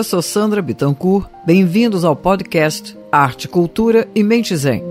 Eu sou Sandra Bittencourt, bem-vindos ao podcast Arte, Cultura e Mente Zen.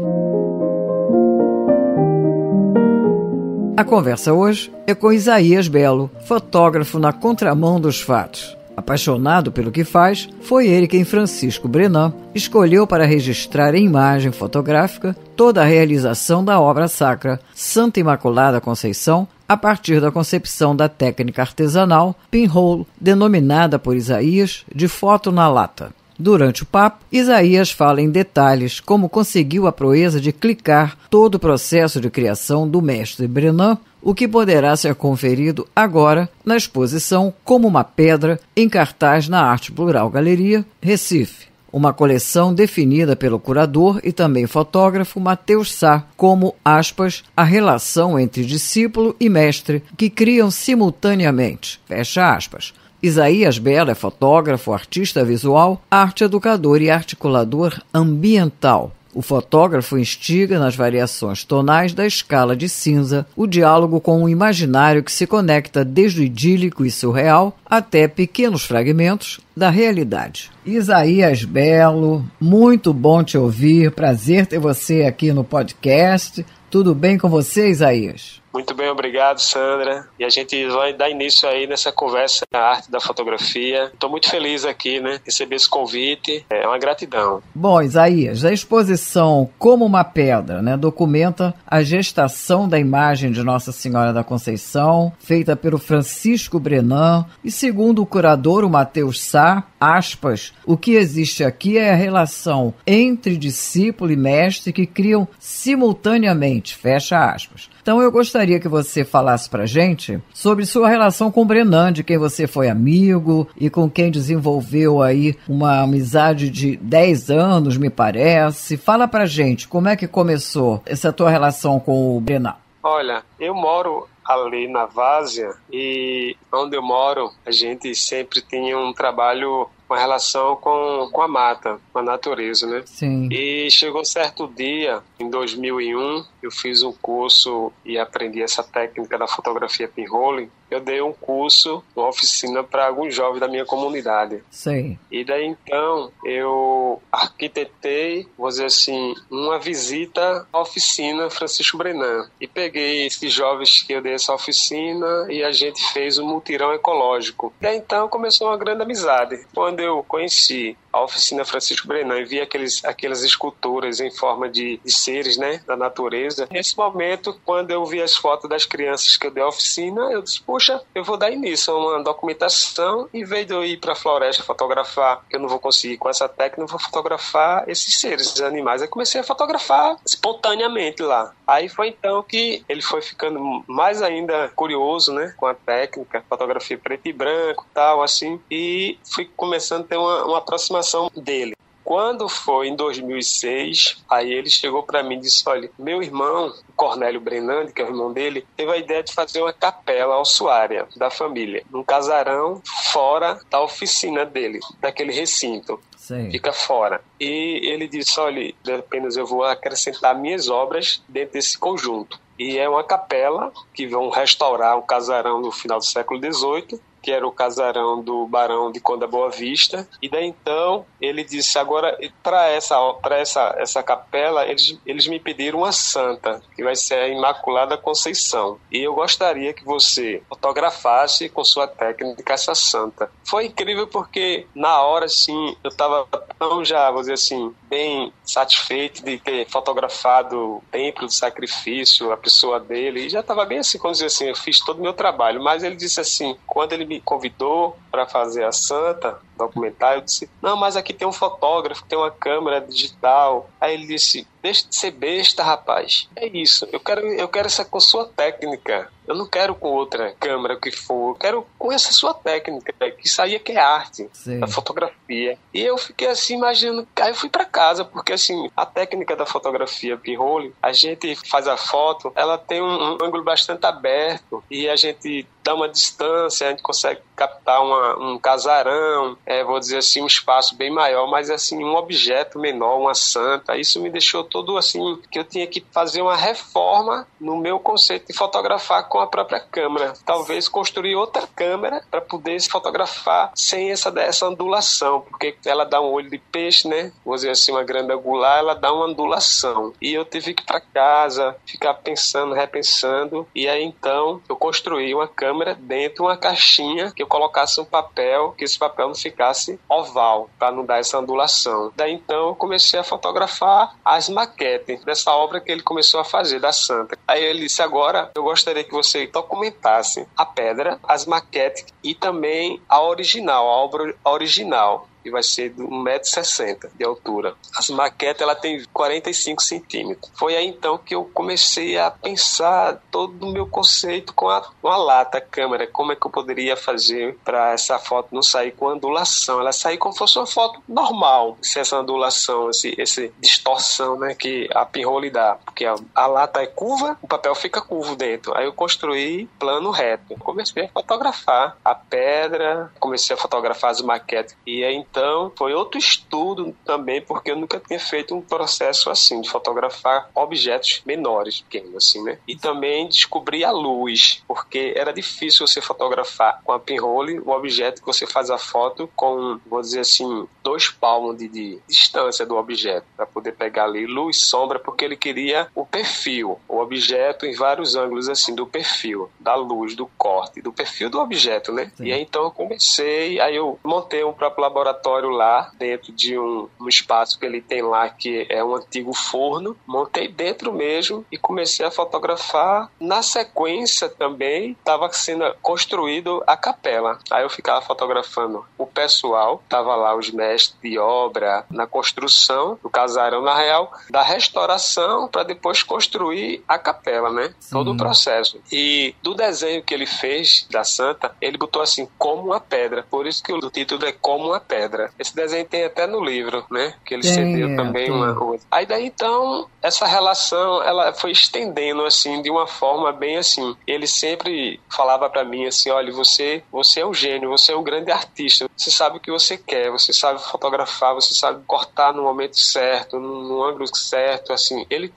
A conversa hoje é com Isaías Belo, fotógrafo na contramão dos fatos. Apaixonado pelo que faz, foi ele quem Francisco Brenan escolheu para registrar em imagem fotográfica toda a realização da obra sacra Santa Imaculada Conceição, a partir da concepção da técnica artesanal pinhole, denominada por Isaías de foto na lata. Durante o papo, Isaías fala em detalhes como conseguiu a proeza de clicar todo o processo de criação do mestre Brenan, o que poderá ser conferido agora na exposição Como uma Pedra, em cartaz na Arte Plural Galeria, Recife. Uma coleção definida pelo curador e também fotógrafo Matheus Sá como, aspas, a relação entre discípulo e mestre que criam simultaneamente, fecha aspas. Isaías Belo é fotógrafo, artista visual, arte educador e articulador ambiental. O fotógrafo instiga nas variações tonais da escala de cinza o diálogo com o imaginário que se conecta desde o idílico e surreal até pequenos fragmentos da realidade. Isaías Belo, muito bom te ouvir, prazer ter você aqui no podcast. Tudo bem com você, Isaías? Muito bem, obrigado, Sandra. E a gente vai dar início aí nessa conversa na arte da fotografia. Estou muito feliz aqui, receber esse convite. É uma gratidão. Bom, Isaías, a exposição Como uma Pedra, documenta a gestação da imagem de Nossa Senhora da Conceição, feita pelo Francisco Brenan, e segundo o curador, o Matheus Sá, aspas, o que existe aqui é a relação entre discípulo e mestre que criam simultaneamente, fecha aspas. Então eu gostaria que você falasse pra gente sobre sua relação com o Brenan, de quem você foi amigo e com quem desenvolveu aí uma amizade de 10 anos, me parece. Fala pra gente como é que começou essa tua relação com o Brenan. Olha, eu moro ali na Várzea e onde eu moro a gente sempre tinha um trabalho, uma relação com a mata, com a natureza, né? Sim. E chegou um certo dia, em 2001, eu fiz um curso e aprendi essa técnica da fotografia pinhole. Eu dei um curso, uma oficina para alguns jovens da minha comunidade. Sim. E daí então eu arquitetei, vou dizer assim, uma visita à oficina Francisco Brenan. E peguei esses jovens que eu dei essa oficina e a gente fez um mutirão ecológico. E daí então começou uma grande amizade. Quando eu conheci a oficina Francisco Brenan e vi aquelas esculturas em forma de seres, da natureza. Nesse momento, quando eu vi as fotos das crianças que eu dei a oficina, eu disse, puxa, eu vou dar início a uma documentação, em vez de eu ir para a floresta fotografar, que eu não vou conseguir com essa técnica, eu vou fotografar esses seres, esses animais. Aí comecei a fotografar espontaneamente lá. Aí foi então que ele foi ficando mais ainda curioso, com a técnica, fotografia preto e branco, tal, assim, e fui começando a ter uma aproximação dele. Quando foi em 2006, aí ele chegou para mim e disse, olha, meu irmão, Cornélio Brenan, que é o irmão dele, teve a ideia de fazer uma capela ossuária da família, num casarão fora da oficina dele, daquele recinto. Sim. Fica fora. E ele disse, olha, apenas eu vou acrescentar minhas obras dentro desse conjunto. E é uma capela que vão restaurar um casarão no final do século XVIII, que era o casarão do Barão de Conde da Boa Vista. E daí então ele disse, agora para essa capela eles me pediram uma santa, que vai ser a Imaculada Conceição, e eu gostaria que você fotografasse com sua técnica essa santa. Foi incrível porque na hora assim eu estava tão já, vou dizer assim, bem satisfeito de ter fotografado o templo do sacrifício, a pessoa dele, e já estava bem assim, como dizer assim, eu fiz todo o meu trabalho. Mas ele disse assim, quando ele me convidou para fazer a santa, documentar, eu disse, não, mas aqui tem um fotógrafo, tem uma câmera digital. Aí ele disse, deixa de ser besta, rapaz. É isso, eu quero essa com sua técnica. Eu não quero com outra câmera, o que for. Eu quero com essa sua técnica, que isso aí é que é arte, Sim. da fotografia. E eu fiquei assim, imaginando. Aí eu fui para casa, porque assim, a técnica da fotografia pinhole, a gente faz a foto, ela tem um ângulo bastante aberto e a gente dá uma distância, a gente consegue captar um casarão, vou dizer assim, um espaço bem maior, mas assim, um objeto menor, uma santa. Isso me deixou todo assim, que eu tinha que fazer uma reforma no meu conceito de fotografar com a própria câmera. Talvez construir outra câmera para poder se fotografar sem essa ondulação, porque ela dá um olho de peixe, né? Vou dizer assim, uma grande angular, ela dá uma ondulação. E eu tive que ir para casa, ficar pensando, repensando, e aí então eu construí uma câmera dentro de uma caixinha que eu colocasse um papel, que esse papel não ficasse oval, para não dar essa ondulação. Daí então eu comecei a fotografar as maquetes dessa obra que ele começou a fazer, da Santa. Aí ele disse, agora eu gostaria que você documentasse a pedra, as maquetes e também a original, a obra original, que vai ser de 1,60 m de altura. As maquetes, ela tem 45 centímetros. Foi aí então que eu comecei a pensar todo o meu conceito com a lata, a câmera, como é que eu poderia fazer para essa foto não sair com ondulação, ela sair como se fosse uma foto normal, sem essa ondulação, essa distorção, né, que a pinhole dá, porque a lata é curva, o papel fica curvo dentro. Aí eu construí plano reto. Comecei a fotografar a pedra, comecei a fotografar as maquetes, e aí então foi outro estudo também, porque eu nunca tinha feito um processo assim, de fotografar objetos menores, pequenos assim, né? E também descobri a luz, porque era difícil você fotografar com a pinhole um objeto que você faz a foto com, vou dizer assim, 2 palmos de distância do objeto, para poder pegar ali luz, sombra, porque ele queria o perfil, o objeto em vários ângulos assim, do perfil, da luz, do corte, do perfil do objeto, né? Sim. E aí então eu comecei, aí eu montei um próprio laboratório lá, dentro de um espaço que ele tem lá, que é um antigo forno. Montei dentro mesmo e comecei a fotografar. Na sequência também estava sendo construído a capela. Aí eu ficava fotografando o pessoal, tava lá os mestres de obra na construção do casarão, na real, da restauração para depois construir a capela, né? Sim. Todo o processo. E do desenho que ele fez da Santa, ele botou assim, como uma pedra. Por isso que o título é Como uma Pedra. Esse desenho tem até no livro, né? Que ele cedeu também uma coisa. Aí daí então, essa relação, ela foi estendendo assim, de uma forma bem assim. Ele sempre falava pra mim assim, olha, você é um gênio, você é um grande artista, você sabe o que você quer, você sabe fotografar, você sabe cortar no momento certo, no ângulo certo, assim. Ele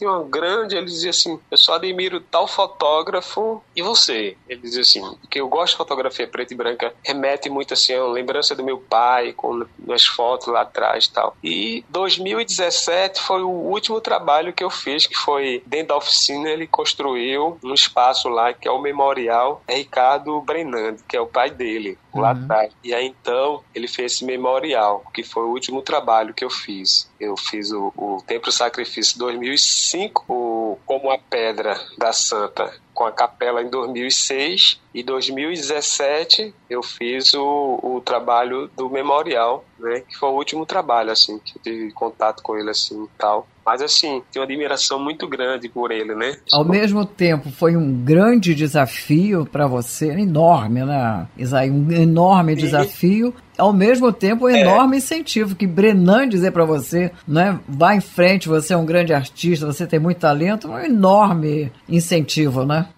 dizia assim, eu só admiro tal fotógrafo e você. Ele dizia assim, porque eu gosto de fotografia preta e branca, remete muito assim, a lembrança do meu pai, com as fotos lá atrás e tal. E 2017 foi o último trabalho que eu fiz, que foi dentro da oficina. Ele construiu um espaço lá que é o Memorial Ricardo Brenandi, que é o pai dele, lá atrás. E aí então ele fez esse memorial, que foi o último trabalho que eu fiz. Eu fiz o Templo Sacrifício 2005, o Como a Pedra da Santa, com a capela em 2006, e 2017 eu fiz o trabalho do memorial, né, que foi o último trabalho, assim, que eu tive contato com ele, assim, e tal. Mas, assim, tenho uma admiração muito grande por ele, né? Ao mesmo tempo, foi um grande desafio para você, enorme, né, Isaí? Um enorme desafio. Ao mesmo tempo, um enorme incentivo, que Brennan dizer para você, né, vá em frente, você é um grande artista, você tem muito talento, um enorme incentivo, né?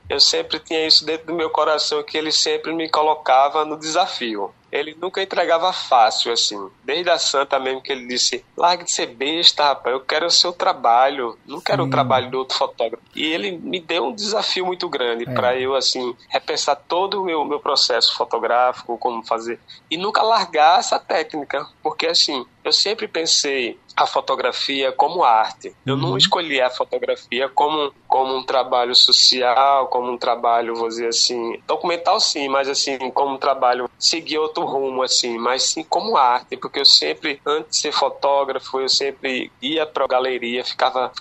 Eu sempre tinha isso dentro do meu coração, que ele sempre me colocava no desafio. Ele nunca entregava fácil, assim. Desde a Santa mesmo, que ele disse, larga de ser besta, rapaz, eu quero o seu trabalho, não quero o trabalho do outro fotógrafo. E ele me deu um desafio muito grande para eu, assim, repensar todo o meu processo fotográfico, como fazer, e nunca largar essa técnica, porque, assim, eu sempre pensei a fotografia como arte. Eu não escolhi a fotografia como um trabalho social, como um trabalho, vou dizer assim, documental sim, mas assim, como um trabalho seguir outro rumo, assim, mas sim como arte, porque eu sempre, antes de ser fotógrafo, eu sempre ia pra galeria, ficava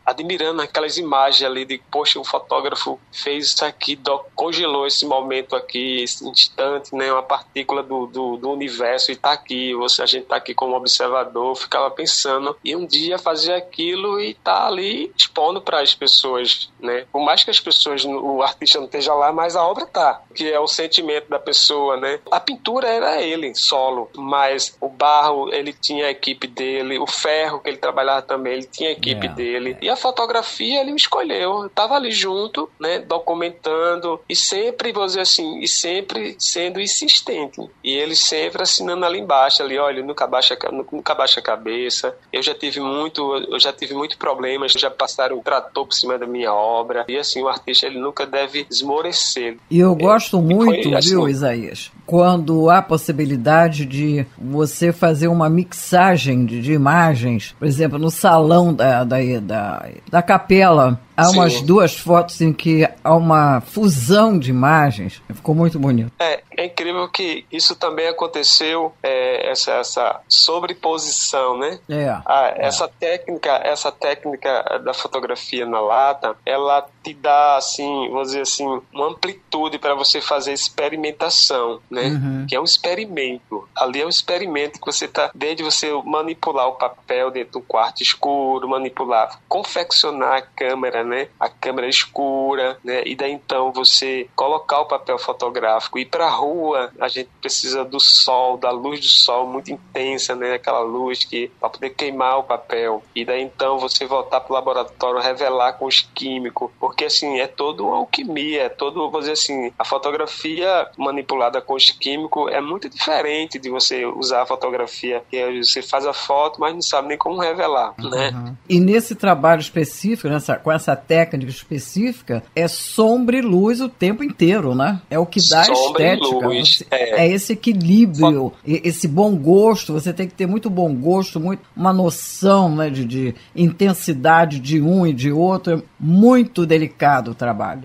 admirando aquelas imagens ali de, poxa, o fotógrafo fez isso aqui, congelou esse momento aqui, esse instante, né, uma partícula do universo, e tá aqui, a gente tá aqui como observador, ficava pensando, e um dia fazer aquilo e tá ali expondo para as pessoas, né? Por mais que as pessoas, o artista não esteja lá, mas a obra tá, que é o sentimento da pessoa, né? A pintura era ele, solo, mas o barro, ele tinha a equipe dele, o ferro que ele trabalhava também, ele tinha a equipe dele, e a fotografia ele me escolheu, eu tava ali junto, né, documentando, e sempre, vou dizer assim, e sempre sendo insistente, e ele sempre assinando ali embaixo, ali, olha, nunca baixa a cabeça, eu já tive muito problemas, já passaram um trator por cima da minha obra, e assim, o artista, ele nunca deve esmorecer. E eu gosto muito, viu, Isaías, quando há possibilidade de você fazer uma mixagem de imagens, por exemplo, no salão da capela, há umas duas fotos em que há uma fusão de imagens, ficou muito bonito. É incrível que isso também aconteceu, essa sobreposição, né? Essa técnica da fotografia na lata, ela te dá, assim, vou dizer assim, uma amplitude para você fazer experimentação, né? Que é um experimento. Ali é um experimento que você tá, desde você manipular o papel dentro do quarto escuro, confeccionar a câmera, né? A câmera escura, né? E daí então você colocar o papel fotográfico, ir para a rua, a gente precisa do sol, da luz do sol muito intensa, né? Aquela luz que para poder queimar o papel. E daí então você voltar para o laboratório, revelar com os químicos, porque assim, é toda uma alquimia, é todo, vou dizer assim, a fotografia manipulada com os químicos é muito diferente de você usar a fotografia, que você faz a foto, mas não sabe nem como revelar, né? E nesse trabalho específico, com essa técnica específica, é sombra e luz o tempo inteiro, né? É o que dá sombra estética. E luz, é esse equilíbrio, esse bom gosto. Você tem que ter muito bom gosto, uma noção, né, de intensidade de um e de outro. É muito delicado o trabalho.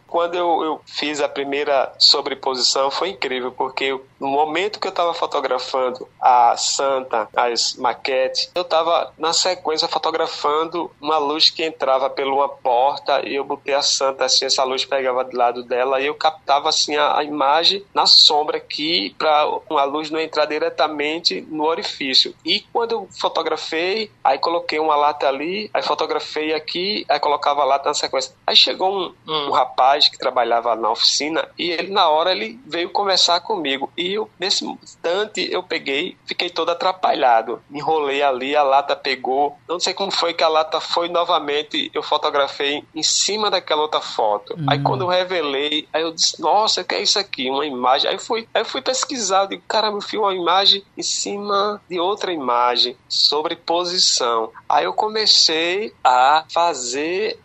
Quando eu fiz a primeira sobreposição, foi incrível, porque no momento que eu estava fotografando a Santa, as maquetes, eu estava na sequência fotografando uma luz que entrava por uma porta, e eu botei a Santa assim, essa luz pegava do lado dela, e eu captava assim a imagem na sombra aqui, para a luz não entrar diretamente no orifício. E quando eu fotografei, aí coloquei uma lata ali, aí fotografei aqui, aí colocava a lata na sequência. Aí chegou um rapaz que trabalhava na oficina, e ele na hora ele veio conversar comigo, e eu, nesse instante eu fiquei todo atrapalhado, me enrolei ali, a lata pegou, não sei como foi que a lata foi novamente, eu fotografei em cima daquela outra foto. Aí quando eu revelei, aí eu disse, nossa, o que é isso aqui? Uma imagem. Aí eu fui pesquisar, digo, caramba, eu fiz uma imagem em cima de outra imagem, sobreposição. Aí eu comecei a fazer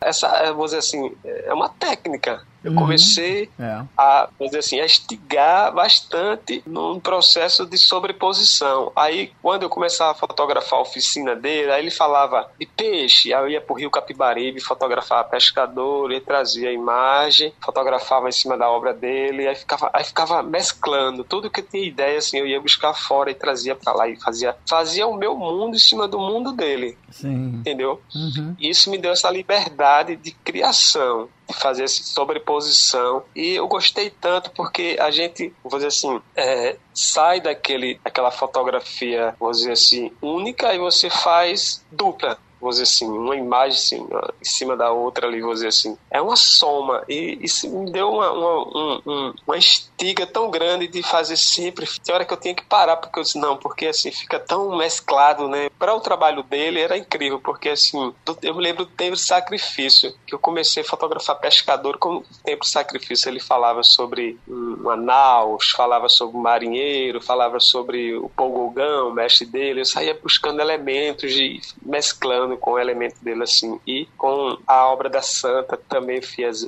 vou dizer assim, é uma técnica. Eu comecei a, vamos dizer assim, a instigar bastante num processo de sobreposição. Aí, quando eu começava a fotografar a oficina dele, aí ele falava de peixe, aí eu ia pro Rio Capibaribe, fotografava pescador, ele trazia a imagem, fotografava em cima da obra dele, aí ficava mesclando tudo que eu tinha ideia, assim, eu ia buscar fora e trazia pra lá, e fazia o meu mundo em cima do mundo dele. Sim. Entendeu? E isso me deu essa liberdade de criação, de fazer essa sobreposição, e eu gostei tanto porque a gente, vou dizer assim, sai daquela fotografia, vou dizer assim, única, e você faz dupla. Vou dizer assim, uma imagem assim, em cima da outra ali, vou dizer assim, é uma soma, e isso me deu uma instiga tão grande de fazer sempre. Tem hora que eu tinha que parar, porque eu disse, não, porque assim, fica tão mesclado, né? Para o trabalho dele era incrível, porque assim, eu me lembro do tempo de sacrifício, que eu comecei a fotografar pescador com o tempo de sacrifício. Ele falava sobre uma naus, falava sobre o marinheiro, falava sobre o polgogão, o mestre dele. Eu saía buscando elementos, mesclando com o elemento dele assim, e com a obra da Santa também fiz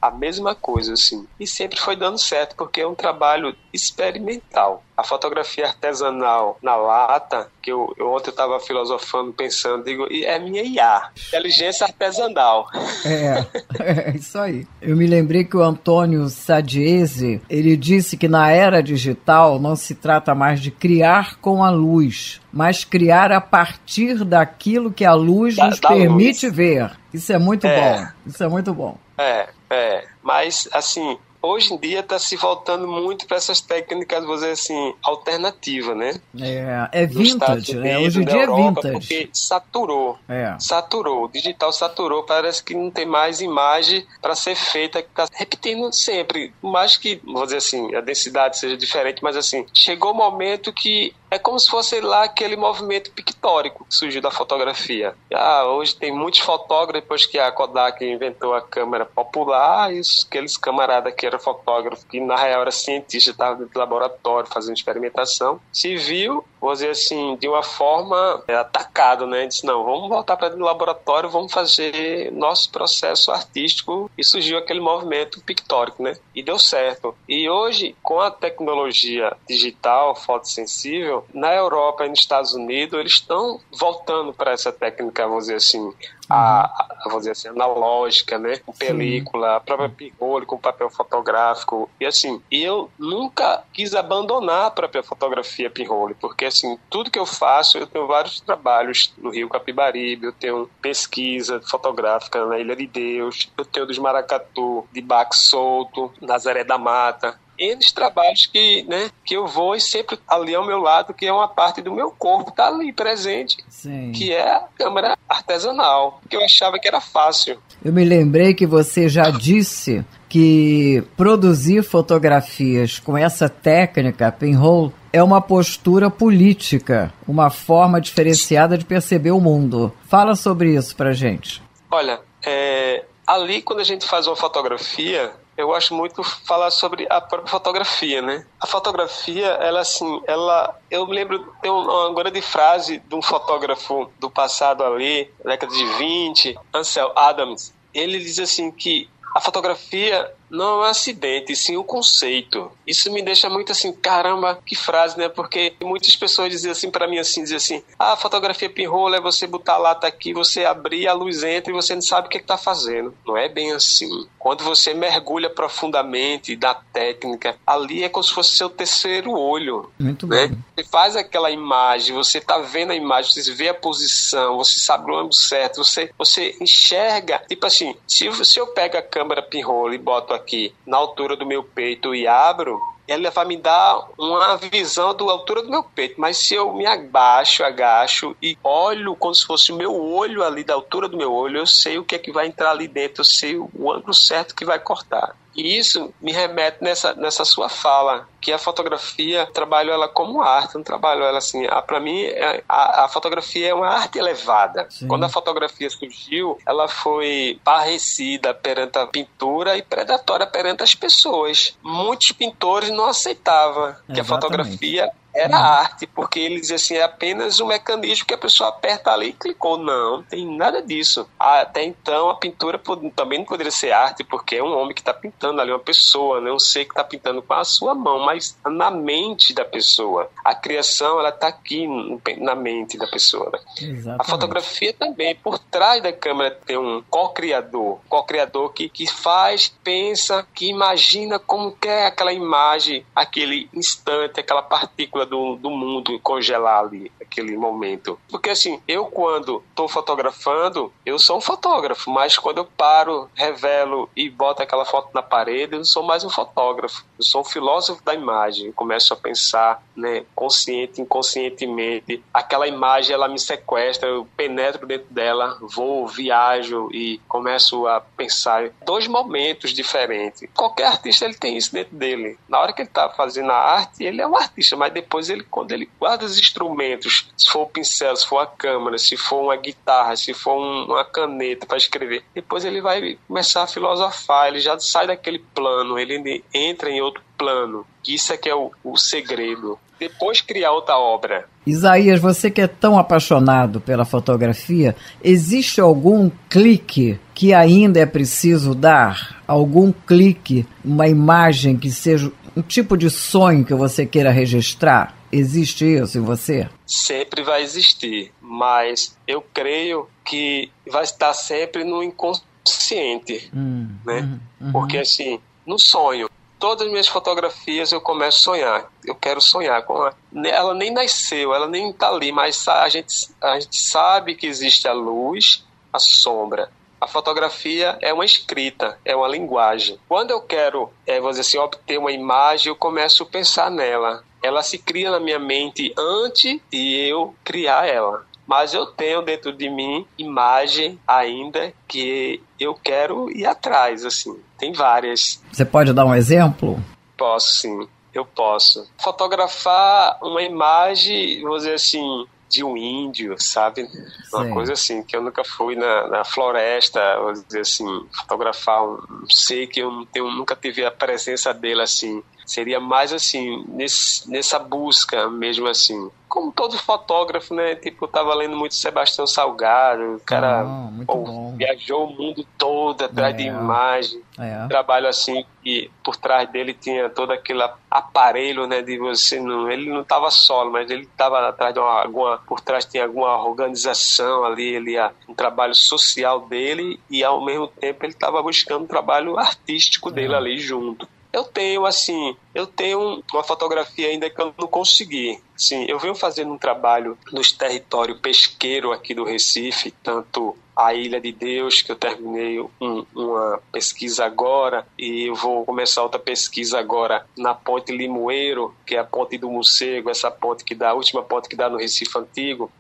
a mesma coisa assim, e sempre foi dando certo, porque é um trabalho experimental. A fotografia artesanal na lata, que ontem eu estava filosofando, pensando, digo, é minha IA, inteligência artesanal. É isso aí. Eu me lembrei que o Antônio Sadiese, ele disse que na era digital não se trata mais de criar com a luz, mas criar a partir daquilo que a luz nos permite ver. Isso é muito bom. Isso é muito bom. Mas, assim, hoje em dia está se voltando muito para essas técnicas, vou dizer assim, alternativas, né? É vintage, né? Hoje em dia é vintage. Porque saturou. Saturou. O digital saturou. Parece que não tem mais imagem para ser feita, que está repetindo sempre. Mais que, vou dizer assim, a densidade seja diferente, mas assim, chegou o momento que é como se fosse lá aquele movimento pictórico que surgiu da fotografia. Hoje tem muitos fotógrafos, depois que a Kodak inventou a câmera popular, e aqueles camaradas que eram fotógrafos, que na real era cientista, estavam dentro do laboratório fazendo experimentação, se viu, vou dizer assim, de uma forma atacado, né? Disse, não, vamos voltar para dentro do laboratório, vamos fazer nosso processo artístico, e surgiu aquele movimento pictórico, né? E deu certo. E hoje, com a tecnologia digital, fotossensível, na Europa e nos Estados Unidos, eles estão voltando para essa técnica, vou dizer assim, vou dizer assim, analógica, né? Com película, a própria pinhole, com papel fotográfico. E assim, eu nunca quis abandonar a própria fotografia pinhole, porque assim, tudo que eu faço, eu tenho vários trabalhos no Rio Capibaribe, eu tenho pesquisa fotográfica na Ilha de Deus, eu tenho dos Maracatu, de Baque Solto, Nazaré da Mata. Eles trabalhos que eu vou e sempre ali ao meu lado, que é uma parte do meu corpo, tá ali presente, que é a câmera artesanal, que eu achava que era fácil. Eu me lembrei que você já disse que produzir fotografias com essa técnica, pinhole, é uma postura política, uma forma diferenciada de perceber o mundo. Fala sobre isso pra gente. Olha, ali quando a gente faz uma fotografia, eu gosto muito de falar sobre a própria fotografia, né? A fotografia, eu me lembro, tem uma grande frase de um fotógrafo do passado ali, década de 20, Ansel Adams. Ele diz assim que a fotografia não é um acidente, e sim um conceito. Isso me deixa muito assim, caramba, que frase, né? Porque muitas pessoas diziam assim pra mim, diziam assim, a fotografia pinhole é você botar a lata aqui, você abrir, a luz entra e você não sabe o que tá fazendo. Não é bem assim. Quando você mergulha profundamente da técnica, ali é como se fosse seu terceiro olho. Muito né? bem. Você faz aquela imagem, você tá vendo a imagem, você vê a posição, você sabe o ângulo certo, você enxerga, tipo assim, se eu pego a câmera pinhole e boto aqui na altura do meu peito e abro, ela vai me dar uma visão da altura do meu peito, mas se eu me agacho e olho como se fosse o meu olho ali, da altura do meu olho, eu sei o que é que vai entrar ali dentro, eu sei o ângulo certo que vai cortar. E isso me remete nessa sua fala, que a fotografia, trabalho ela como arte, não trabalho ela assim. Para mim, a fotografia é uma arte elevada. Sim. Quando a fotografia surgiu, ela foi parrecida perante a pintura e predatória perante as pessoas. Muitos pintores não aceitavam que a fotografia era arte, porque eles diziam assim, é apenas um mecanismo que a pessoa aperta ali e clicou. Não tem nada disso. Até então, a pintura também não poderia ser arte, porque é um homem que está pintando ali, uma pessoa, né? Um ser que está pintando com a sua mão, mas na mente da pessoa. A criação, ela está aqui na mente da pessoa. Né? A fotografia também, por trás da câmera tem um co-criador que faz, pensa, que imagina como que é aquela imagem, aquele instante, aquela partícula do mundo congelar ali, aquele momento. Porque assim, eu quando estou fotografando, eu sou um fotógrafo, mas quando eu paro, revelo e boto aquela foto na parede, eu não sou mais um fotógrafo, eu sou um filósofo da imagem. Eu começo a pensar, né, consciente, inconscientemente, aquela imagem ela me sequestra, eu penetro dentro dela, vou, viajo e começo a pensar. 2 momentos diferentes. Qualquer artista ele tem isso dentro dele. Na hora que ele está fazendo a arte, ele é um artista, mas depois quando ele guarda os instrumentos, se for o pincel, se for a câmera, se for uma guitarra, se for uma caneta para escrever, depois ele vai começar a filosofar, ele já sai daquele plano, ele entra em outro plano. Isso é que é o segredo. Depois criar outra obra. Isaías, você que é tão apaixonado pela fotografia, existe algum clique que ainda é preciso dar? Algum clique, uma imagem que seja um tipo de sonho que você queira registrar? Existe isso em você? Sempre vai existir, mas eu creio que vai estar sempre no inconsciente, né? Porque assim, no sonho, todas as minhas fotografias eu começo a sonhar. Eu quero sonhar com ela. Ela nem nasceu, ela nem está ali, mas a gente sabe que existe a luz, a sombra. A fotografia é uma escrita, é uma linguagem. Quando eu quero, vamos dizer assim, obter uma imagem, eu começo a pensar nela. Ela se cria na minha mente antes de eu criar ela. Mas eu tenho dentro de mim imagem ainda que eu quero ir atrás, assim. Tem várias. Você pode dar um exemplo? Posso, sim. Eu posso. Fotografar uma imagem, vamos dizer assim, de um índio, sabe? Uma coisa assim, que eu nunca fui na floresta, vamos dizer assim, fotografar um ser que eu nunca tive a presença dele, assim. Seria mais assim, nessa busca mesmo assim. Como todo fotógrafo, né? Tipo, eu tava lendo muito Sebastião Salgado, o cara viajou o mundo todo atrás de imagem. Trabalho assim, que por trás dele tinha todo aquele aparelho, né? De você ele não tava solo, mas ele tava atrás de por trás tinha alguma organização ali, um trabalho social dele, e ao mesmo tempo ele tava buscando um trabalho artístico dele ali junto. Eu tenho uma fotografia ainda que eu não consegui. Assim, eu venho fazendo um trabalho nos territórios pesqueiros aqui do Recife, tanto a Ilha de Deus, que eu terminei uma pesquisa agora, e eu vou começar outra pesquisa agora na Ponte Limoeiro, que é a Ponte do Morcego, essa ponte a última ponte que dá no Recife Antigo.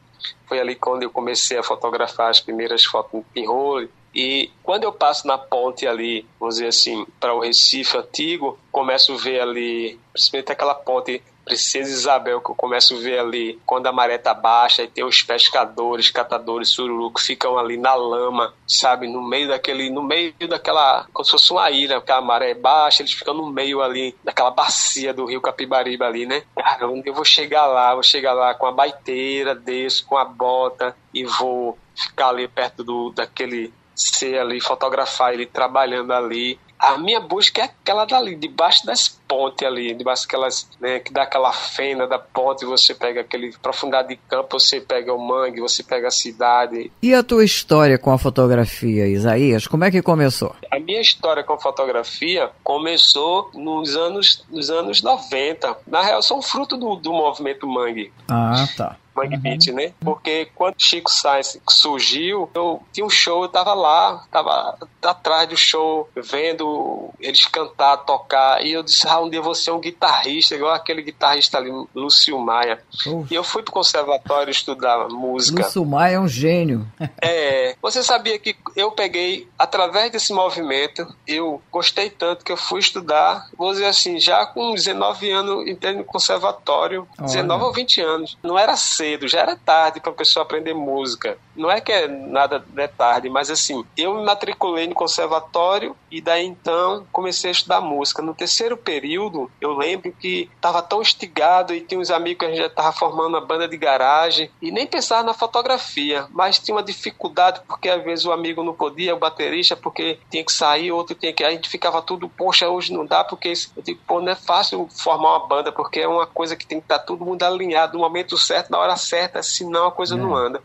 Foi ali quando eu comecei a fotografar as primeiras fotos no pinhole. E quando eu passo na ponte ali, vamos dizer assim, para o Recife Antigo, começo a ver ali, principalmente aquela ponte Princesa Isabel, que eu começo a ver ali quando a maré tá baixa, e tem os pescadores, catadores, sururu, que ficam ali na lama, sabe, no meio daquela, como se fosse uma ilha, porque a maré é baixa, eles ficam no meio ali, daquela bacia do rio Capibaribe ali, né? Cara, onde eu vou chegar lá com a baiteira, desço com a bota e vou ficar ali perto daquele ser ali, fotografar ele trabalhando ali. A minha busca é aquela dali, debaixo das pontes ali, debaixo daquelas, né, que dá aquela fenda da ponte, você pega aquele profundidade de campo, você pega o mangue, você pega a cidade. E a tua história com a fotografia, Isaías, como é que começou? A minha história com a fotografia começou nos anos 90. Na real, são fruto do movimento mangue. Ah, tá. Mangue Beat, né? Porque quando Chico Science surgiu, eu tinha um show, eu tava atrás do show, vendo eles cantar, tocar, e eu disse, um dia eu vou ser um guitarrista, igual aquele guitarrista ali, Lúcio Maia. E eu fui pro conservatório estudar música. Lúcio Maia é um gênio. Você sabia que eu peguei, através desse movimento, eu gostei tanto que eu fui estudar, vou dizer assim, já com 19 anos, entrei no conservatório, 19 ou 20 anos. Não era cedo, já era tarde para a pessoa aprender música. Não é que nada é tarde, mas assim, eu me matriculei no conservatório e daí então comecei a estudar música. No terceiro período, eu lembro que estava tão instigado e tinha uns amigos que a gente já estava formando uma banda de garagem e nem pensava na fotografia, mas tinha uma dificuldade porque às vezes o amigo não podia, o baterista, porque tinha que sair, outro tinha que... A gente ficava tudo, poxa, hoje não dá, porque eu digo, não é fácil formar uma banda, porque é uma coisa que tem que estar todo mundo alinhado no momento certo, na hora certa, senão a coisa não anda.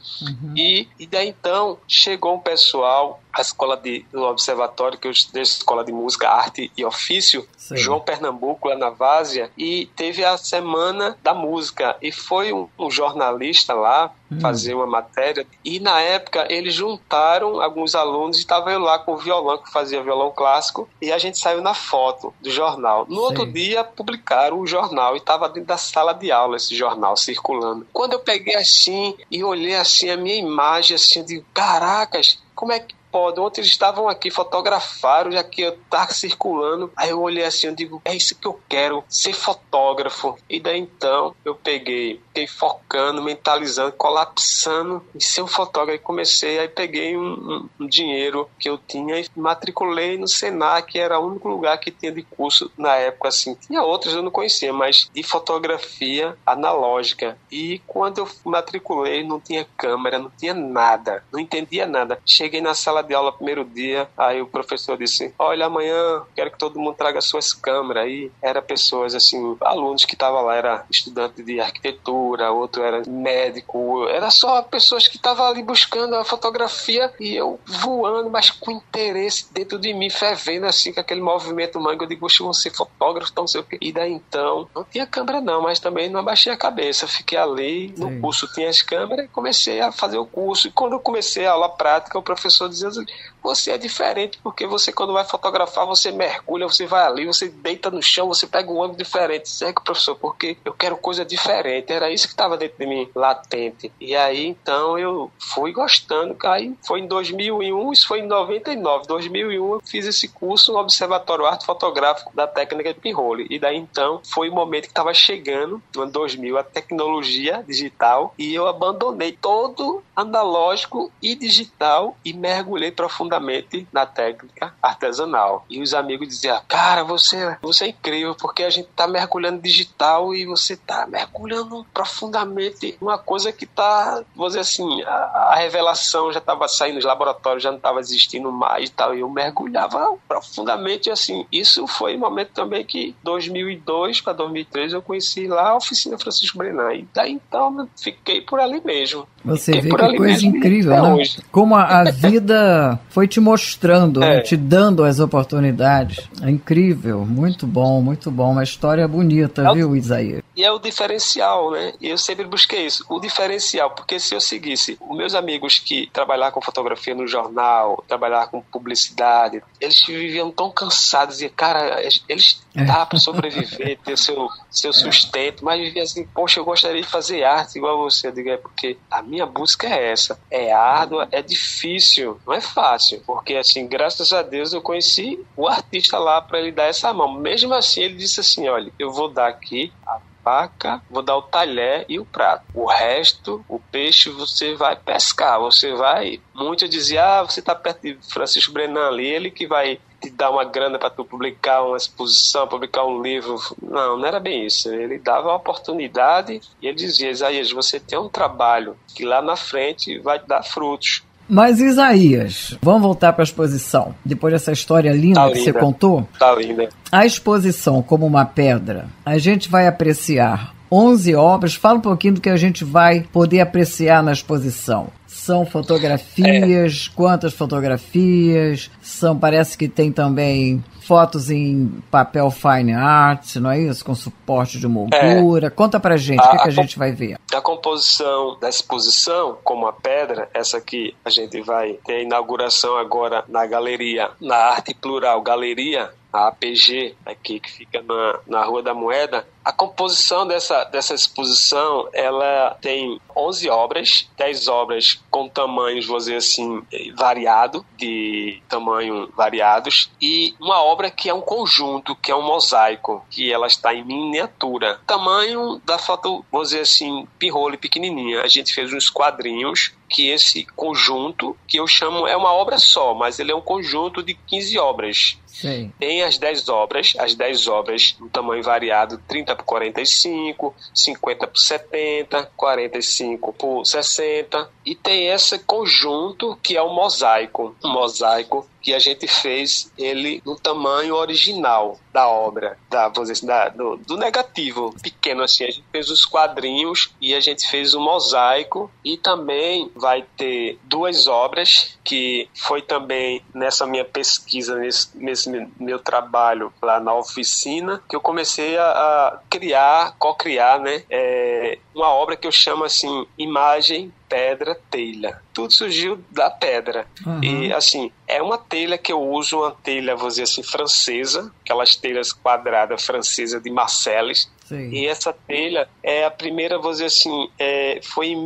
E daí então chegou um pessoal, a escola do observatório, que eu estudei, escola de música, arte e ofício, João Pernambuco, lá na Várzea, e teve a semana da música, e foi um jornalista lá fazer uma matéria, e na época eles juntaram alguns alunos, e estava eu lá com o violão, que fazia violão clássico, e a gente saiu na foto do jornal. No outro dia publicaram o jornal, e estava dentro da sala de aula esse jornal circulando. Quando eu peguei assim e olhei assim a minha imagem, assim, eu digo, caracas, como é que pode? Ontem eles estavam aqui, fotografaram, já que eu tava circulando. Aí eu olhei assim, eu digo, é isso que eu quero, ser fotógrafo. E daí então eu fiquei focando, mentalizando, colapsando em ser um fotógrafo. E comecei, aí peguei um dinheiro que eu tinha e matriculei no Senac, que era o único lugar que tinha de curso na época, assim. Tinha outros eu não conhecia, mas de fotografia analógica. E quando eu matriculei, não tinha câmera, não tinha nada, não entendia nada. Cheguei na sala de aula primeiro dia, aí o professor disse, olha, amanhã quero que todo mundo traga suas câmeras. Aí era pessoas assim, alunos que estavam lá, era estudante de arquitetura, outro era médico, era só pessoas que estavam ali buscando a fotografia, e eu voando, mas com interesse dentro de mim, fervendo assim, com aquele movimento mangue. Eu digo, poxa, vou ser fotógrafo, então não sei o quê. E daí então, não tinha câmera não, mas também não abaixei a cabeça, fiquei ali, no curso tinha as câmeras, e comecei a fazer o curso. E quando eu comecei a aula prática, o professor dizia Deus, você é diferente, porque você, quando vai fotografar, você mergulha, você vai ali, você deita no chão, você pega um ângulo diferente. Segue, professor, porque eu quero coisa diferente. Era isso que estava dentro de mim, latente. E aí, então, eu fui gostando. Aí foi em 2001, isso foi em 99. 2001 eu fiz esse curso no Observatório Arte Fotográfico da Técnica de Pinhole. E daí, então, foi o momento que estava chegando, no ano 2000, a tecnologia digital, e eu abandonei todo analógico e digital e mergulhei profundamente na técnica artesanal. E os amigos diziam, cara, você é incrível, porque a gente tá mergulhando digital e você tá mergulhando profundamente numa coisa que tá, vou dizer assim, a revelação já estava saindo dos laboratórios, já não estava existindo mais e tal, e eu mergulhava profundamente, assim. Isso foi um momento também que 2002 para 2003 eu conheci lá a oficina Francisco Brenan, e daí então eu fiquei por ali mesmo. Você vê que coisa incrível, né? Hoje. Como a vida foi te mostrando, né? Te dando as oportunidades. É incrível, muito bom, uma história bonita, viu, Isaías? E é o diferencial, né? E eu sempre busquei isso, o diferencial, porque se eu seguisse os meus amigos que trabalhavam com fotografia no jornal, trabalhavam com publicidade, eles viviam tão cansados, e cara, eles dá para sobreviver, ter seu sustento, mas vivia assim, poxa, eu gostaria de fazer arte igual você. Eu digo, é porque a minha busca é essa, é árdua, é difícil, não é fácil, porque assim, graças a Deus eu conheci o artista lá para ele dar essa mão. Mesmo assim, ele disse assim, olha, eu vou dar aqui a faca, vou dar o talher e o prato. O resto, o peixe, você vai pescar, você vai... Muito dizia, você tá perto de Francisco Brenan ali, ele que vai te dar uma grana para tu publicar uma exposição, publicar um livro. Não era bem isso. Ele dava a oportunidade e ele dizia, Isaías, você tem um trabalho que lá na frente vai te dar frutos. Mas, Isaías, vamos voltar para a exposição. Depois dessa história linda que você contou. Tá linda. A exposição como uma pedra, a gente vai apreciar 11 obras. Fala um pouquinho do que a gente vai poder apreciar na exposição. São fotografias, quantas fotografias? Parece que tem também fotos em papel fine art, não é isso? Com suporte de moldura. Conta pra gente, o que a gente vai ver? A composição da exposição, como a pedra, essa aqui a gente vai ter a inauguração agora na galeria, na Arte Plural Galeria, a APG, aqui que fica na Rua da Moeda. A composição dessa exposição, ela tem 11 obras, 10 obras com tamanhos, vou dizer assim, variado, de tamanho variados, e uma obra que é um conjunto, que é um mosaico, que ela está em miniatura. Tamanho da foto, vou dizer assim, pinhole pequenininha. A gente fez uns quadrinhos, que esse conjunto, que eu chamo, é uma obra só, mas ele é um conjunto de 15 obras. Sim. Tem as 10 obras no tamanho variado, 30 por 45, 50 por 70, 45 por 60, e tem esse conjunto que é um mosaico que a gente fez ele no tamanho original da obra, vou dizer assim, do negativo, pequeno assim. A gente fez os quadrinhos e a gente fez o mosaico, e também vai ter 2 obras que foi também nessa minha pesquisa, nesse meu trabalho lá na oficina, que eu comecei a co-criar, né? Uma obra que eu chamo assim, imagem, pedra, telha. Tudo surgiu da pedra. Uhum. E assim, é uma telha que eu uso, uma telha, vou dizer assim, francesa, aquelas telhas quadradas francesas de Marcelles. Sim. E essa telha é a primeira, vou dizer assim, foi em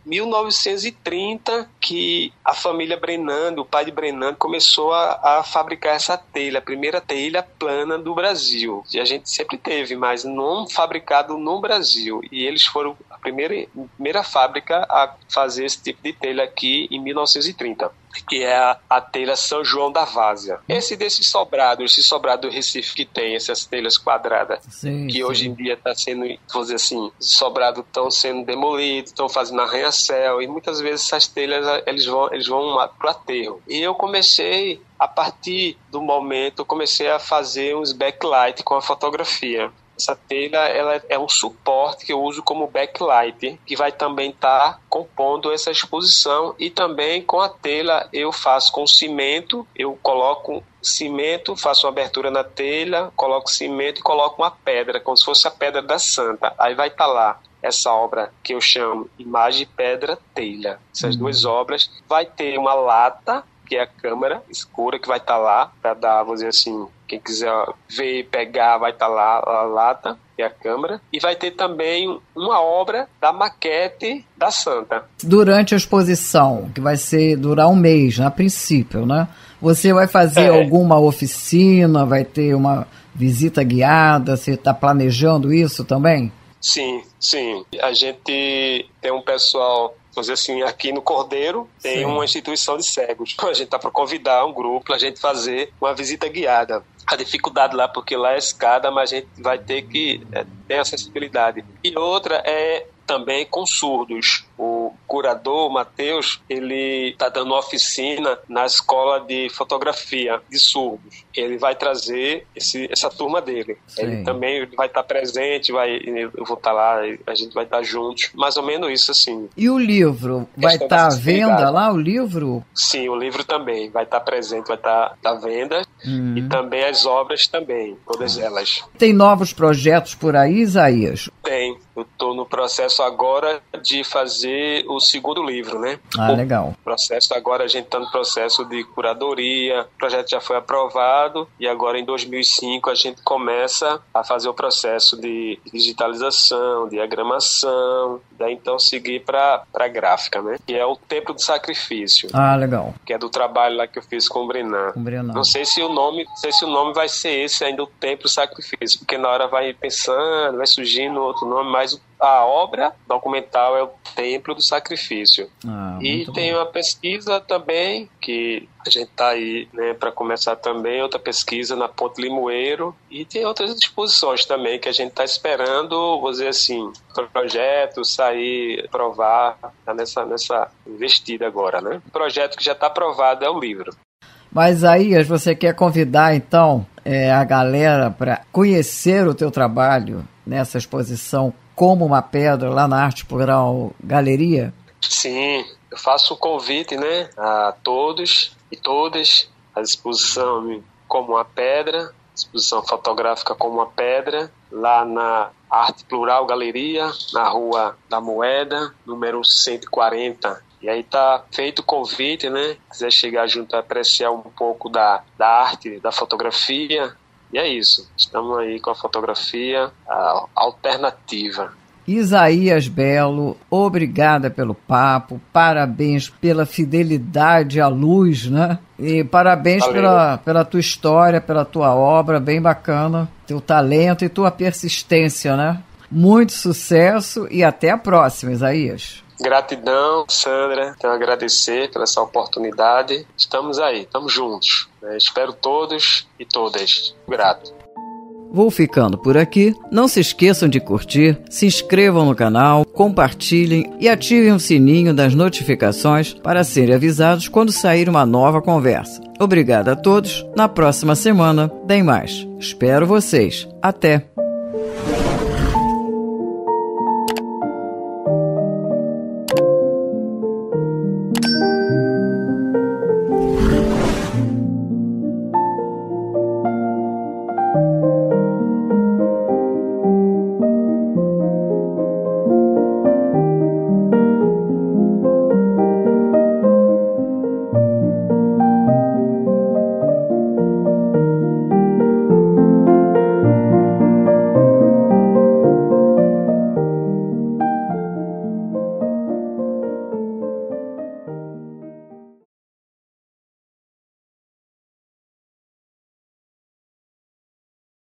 1930 que a família Brenan, o pai de Brenan, começou a fabricar essa telha, a primeira telha plana do Brasil. E a gente sempre teve, mas não fabricado no Brasil. E eles foram a primeira fábrica a fazer esse tipo de telha aqui em 1930. Que é a telha São João da Várzea. Esse sobrado do Recife que tem essas telhas quadradas, sim, que hoje em dia está sendo, vou dizer assim, sobrado estão sendo demolidos, estão fazendo arranha-céu, e muitas vezes essas telhas eles vão para o aterro. E eu comecei, a partir do momento, comecei a fazer uns backlight com a fotografia. Essa telha ela é um suporte que eu uso como backlight, que vai também estar compondo essa exposição. E também com a telha eu faço com cimento, eu coloco cimento, faço uma abertura na telha, coloco cimento e coloco uma pedra, como se fosse a pedra da Santa. Aí vai estar lá essa obra que eu chamo Imagem, Pedra, Telha. Essas 2 obras. Vai ter uma lata que é a câmera escura que vai estar lá, para dar, vamos dizer assim, quem quiser ver e pegar, vai estar lá a lata, que é a câmera. E vai ter também uma obra da maquete da Santa. Durante a exposição, que vai durar um mês, a princípio, né? Você vai fazer alguma oficina, vai ter uma visita guiada, você está planejando isso também? Sim. A gente tem um pessoal, vamos dizer assim, aqui no Cordeiro, tem uma instituição de cegos. A gente está para convidar um grupo para a gente fazer uma visita guiada. A dificuldade lá, porque lá é escada, mas a gente vai ter que ter acessibilidade. E outra é também com surdos. O curador, o Matheus, ele está dando uma oficina na escola de fotografia de surdos. Ele vai trazer essa turma dele. Sim. Ele também vai estar presente, eu vou estar lá, a gente vai estar juntos. Mais ou menos isso, assim. E o livro? Vai estar à venda lá, o livro? Sim, o livro também vai estar presente, vai estar à venda. E também as obras também, todas elas. Tem novos projetos por aí, Isaías? Tem. Eu estou no processo agora de fazer o segundo livro, né? Legal. Agora a gente está no processo de curadoria, o projeto já foi aprovado e agora em 2005 a gente começa a fazer o processo de digitalização, diagramação, daí então seguir para a gráfica, né? Que é o Templo do Sacrifício. Legal. Que é do trabalho lá que eu fiz com o Brenan. Não sei se o nome vai ser esse ainda, o Templo do Sacrifício, porque na hora vai pensando, vai surgindo outro nome, mas a obra documental é o Templo do Sacrifício. E tem uma pesquisa também, que a gente está aí, né, para começar também, outra pesquisa na Ponte Limoeiro, e tem outras exposições também que a gente está esperando, vou dizer assim, projeto sair, provar, tá nessa investida agora, né? O projeto que já está aprovado é o livro. Mas aí, você quer convidar, então, a galera para conhecer o teu trabalho nessa exposição Como uma Pedra, lá na Arte Plural Galeria? Sim, eu faço um convite, né, a todos e todas, a exposição Como uma Pedra, exposição fotográfica Como uma Pedra, lá na Arte Plural Galeria, na Rua da Moeda, número 140. E aí tá feito o convite, né? Quiser chegar junto a apreciar um pouco da arte, da fotografia. E é isso. Estamos aí com a fotografia alternativa. Isaías Belo, obrigada pelo papo, parabéns pela fidelidade à luz, né? E parabéns pela tua história, pela tua obra, bem bacana, teu talento e tua persistência, né? Muito sucesso e até a próxima, Isaías. Gratidão, Sandra. Tenho a agradecer pela essa oportunidade. Estamos aí, estamos juntos. Espero todos e todas. Grato. Vou ficando por aqui. Não se esqueçam de curtir, se inscrevam no canal, compartilhem e ativem o sininho das notificações para serem avisados quando sair uma nova conversa. Obrigado a todos. Na próxima semana tem mais. Espero vocês. Até!